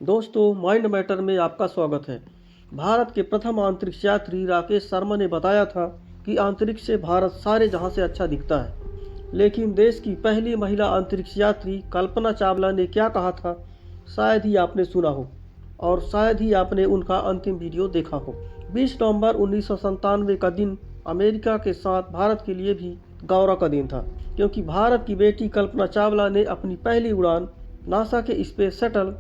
दोस्तों, mind matter में आपका स्वागत है। भारत के प्रथम अंतरिक्ष यात्री राकेश शर्मा ने बताया था कि अंतरिक्ष से भारत सारे जहां से अच्छा दिखता है। लेकिन देश की पहली महिला अंतरिक्ष यात्री कल्पना चावला ने क्या कहा था, शायद ही आपने सुना हो और शायद ही आपने उनका अंतिम वीडियो देखा हो। 20 नवंबर 1997 का दिन अमेरिका के साथ भारत के लिए भी गौरव का दिन था, क्योंकि भारत की बेटी कल्पना चावला ने अपनी पहली उड़ान नासा के स्पेस शटल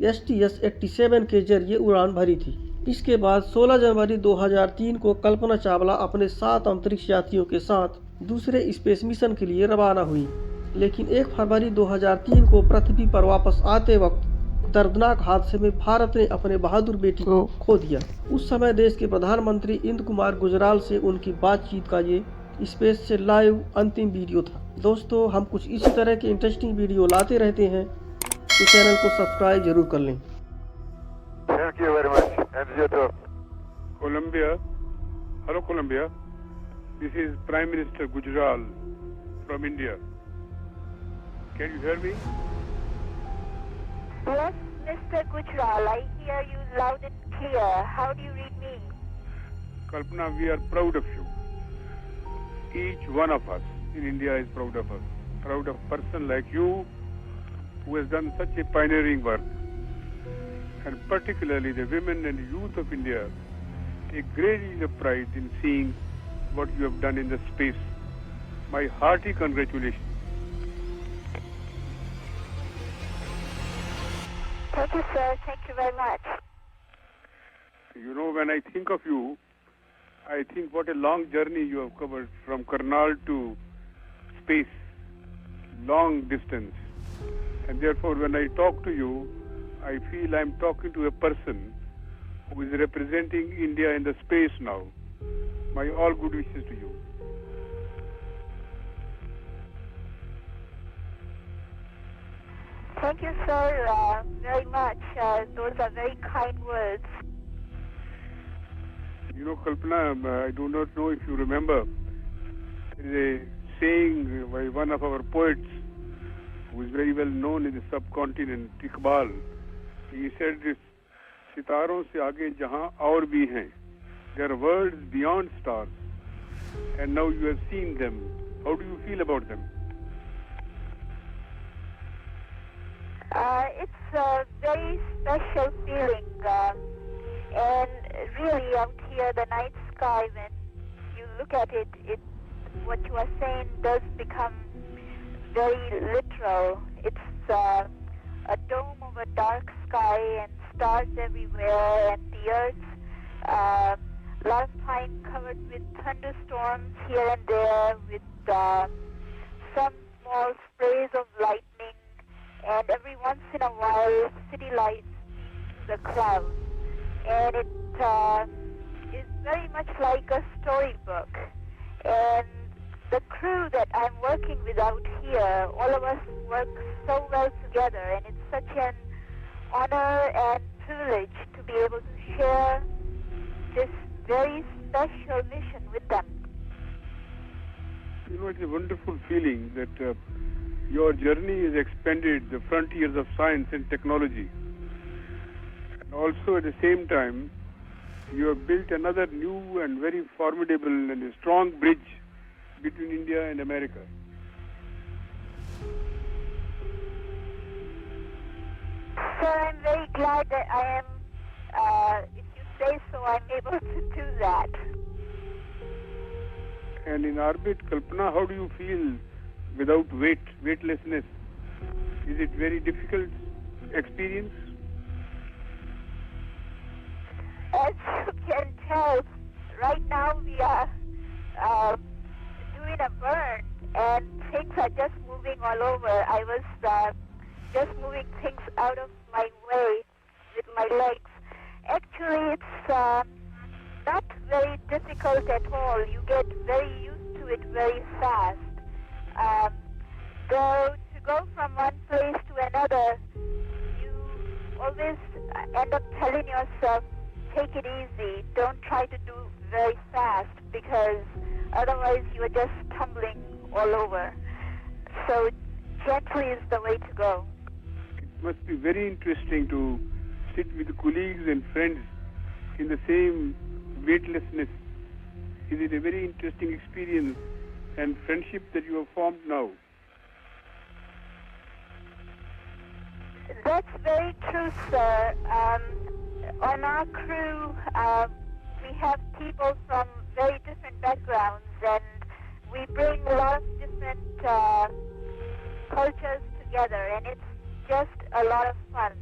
STS-87 के जरिए उड़ान भरी थी। इसके बाद 16 जनवरी 2003 को कल्पना चावला अपने 7 अंतरिक्ष यात्रियों के साथ दूसरे स्पेस मिशन के लिए रवाना हुई। लेकिन 1 फरवरी 2003 को पृथ्वी पर वापस आते वक्त दर्दनाक हादसे में भारत ने अपने बहादुर बेटी को खो दिया। उस समय देश के प्रधानमंत्री इंद्र कुमार गुजराल से उनकी बातचीत का ये स्पेस से लाइव अंतिम वीडियो था। दोस्तों, हम कुछ इसी तरह के इंटरेस्टिंग वीडियो लाते रहते हैं, तो चैनल को सब्सक्राइब जरूर कर लें। Thank you very much. And you too. Colombia. Hello, Colombia. This is Prime Minister Gujral from India. Can you hear me? Yes, Mr. Gujral, I hear you loud and clear. How do you read me? Kalpana, we are proud of you. Each one of us in India is proud of us. Proud of a person like you who has done such a pioneering work. And particularly the women and youth of India take great deal of pride in seeing what you have done in the space. My hearty congratulations. Thank you, sir. Thank you very much. You know, when I think of you, I think what a long journey you have covered from Karnal to space, long distance. And therefore, when I talk to you, I feel I'm talking to a person who is representing India in the space now. My all good wishes to you. Thank you, sir, very much. Those are very kind words. You know, Kalpana, I do not know if you remember, there is a saying by one of our poets who is very well known in the subcontinent, Iqbal. He said, "Sitaron se aage jahan aur bhi hain. There are worlds beyond stars, and now you have seen them. How do you feel about them?" It's a very special feeling, and really out here, the night sky, when you look at it, what you are saying does become very literal. It's a dome of a dark sky and stars everywhere, and the earth, lot of time covered with thunderstorms here and there, with some small sprays of lightning, and every once in a while city lights the clouds, and it is very much like a storybook. And the crew that I'm working with out here, all of us work so well together, and it's such an honor and privilege to be able to share this very special mission with them. You know, it's a wonderful feeling that your journey has expanded the frontiers of science and technology. And also at the same time, you have built another new and very formidable and a strong bridge between India and America. Sir, I'm very glad that I am, if you say so, I'm able to do that. And in orbit, Kalpana, how do you feel without weightlessness? Is it very difficult experience? As you can tell, right now we are doing a burn, and things are just moving all over. I was just moving things out of my way with my legs. Actually, it's not very difficult at all. You get very used to it very fast. Though to go from one place to another, you always end up telling yourself, take it easy, don't try to do very fast, because otherwise you are just tumbling all over. So gently is the way to go. It must be very interesting to sit with colleagues and friends in the same weightlessness. Is it a very interesting experience and friendship that you have formed now? That's very true, sir. On our crew, we have people from very different backgrounds, and we bring a lot of different cultures together, and it's just a lot of fun.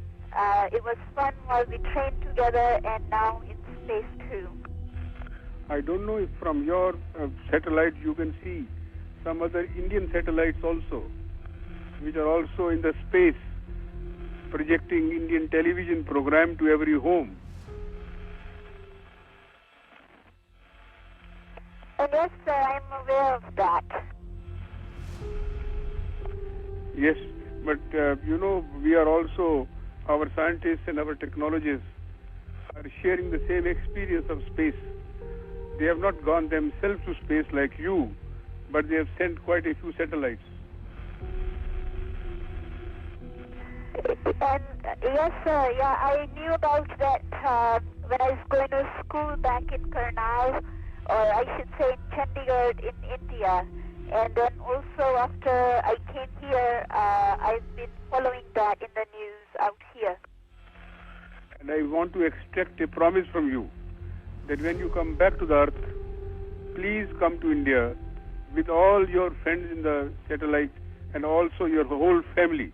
It was fun while we trained together, and now in space too. I don't know if from your satellite you can see some other Indian satellites also, which are also in the space, projecting Indian television program to every home. Yes, sir, I'm aware of that. Yes, but we are also, our scientists and our technologists are sharing the same experience of space. They have not gone themselves to space like you, but they have sent quite a few satellites. And yes, sir, yeah, I knew about that when I was going to school back in Karnal, or I should say in Chandigarh in India. And then also after I came here, I've been following that in the news out here. And I want to extract a promise from you that when you come back to the earth, please come to India with all your friends in the satellite and also your whole family.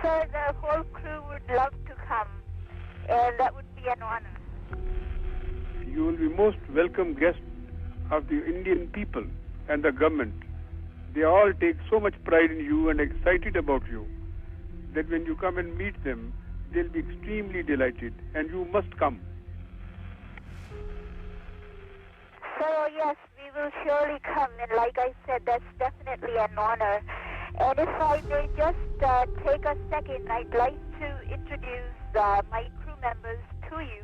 Sir, the whole crew would love to come, and that would be an honor. You will be most welcome guest of the Indian people and the government. They all take so much pride in you and excited about you that when you come and meet them, they'll be extremely delighted, and you must come. So yes, we will surely come, and like I said, that's definitely an honor. And if I may just take a second, I'd like to introduce my crew members to you.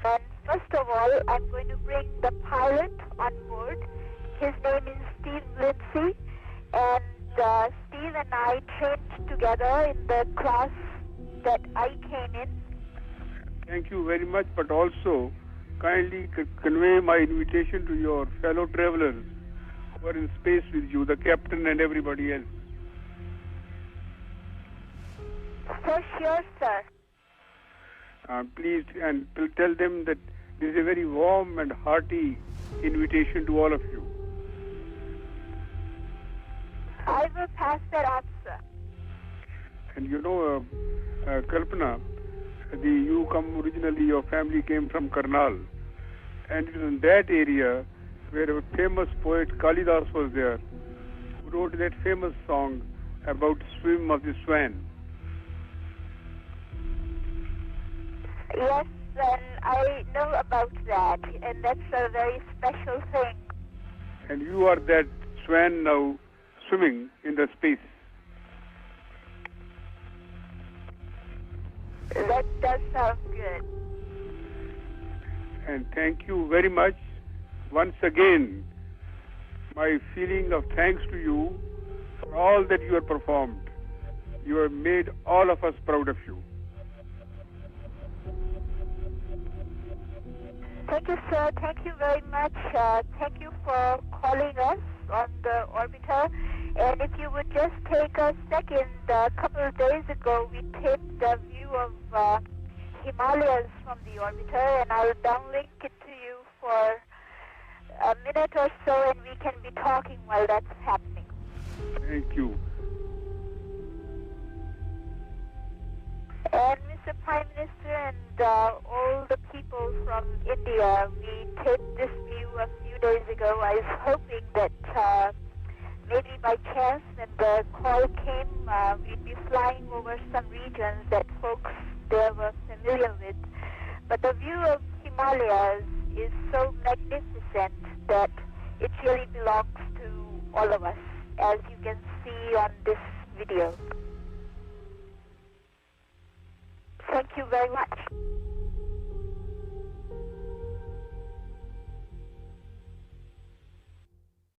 And first of all, I'm going to bring the pilot on board. His name is Steve Lindsay, and Steve and I trained together in the class that I came in. Thank you very much, but also kindly convey my invitation to your fellow travelers who are in space with you, the captain and everybody else. For sure, sir. Please, and tell them that this is a very warm and hearty invitation to all of you. I will pass that on, sir. And Kalpana, you come originally, your family came from Karnal, and it was in that area where a famous poet Kalidas was there, who wrote that famous song about swim of the swan. Yes, and I know about that, and that's a very special thing. And you are that swan now swimming in the space. That does sound good. And thank you very much. Once again, my feeling of thanks to you for all that you have performed. You have made all of us proud of you. Thank you, sir. Thank you very much. Thank you for calling us on the orbiter. And if you would just take a second, a couple of days ago, we taped a view of Himalayas from the orbiter, and I'll downlink it to you for a minute or so, and we can be talking while that's happening. Thank you. And Mr. Prime Minister and all the people from India, we taped this view a few days ago. I was hoping that maybe by chance when the call came, we'd be flying over some regions that folks there were familiar with. But the view of Himalayas is so magnificent that it really belongs to all of us, as you can see on this video. Thank you very much.